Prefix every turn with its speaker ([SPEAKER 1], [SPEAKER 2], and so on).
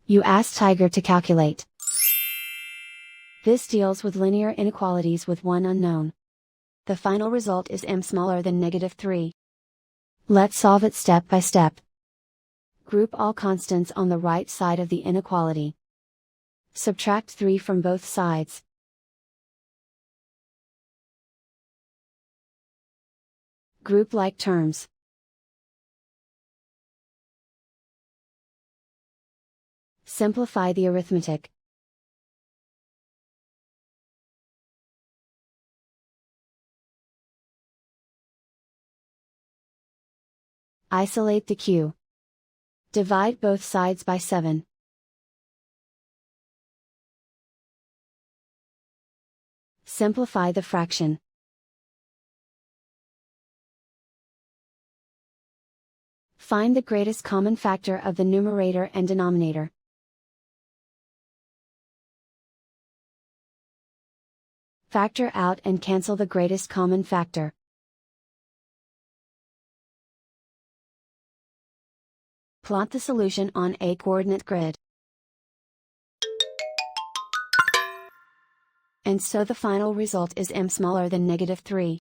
[SPEAKER 1] You ask Tiger to calculate. This deals with linear inequalities with one unknown. The final result is m smaller than -3. Let's solve it step by step. Group all constants on the right side of the inequality. Subtract 3 from both sides. Group like terms. Simplify the arithmetic. Isolate the q. Divide both sides by 7. Simplify the fraction. Find the greatest common factor of the numerator and denominator. Factor out and cancel the greatest common factor. Plot the solution on a coordinate grid. And so the final result is m smaller than -3.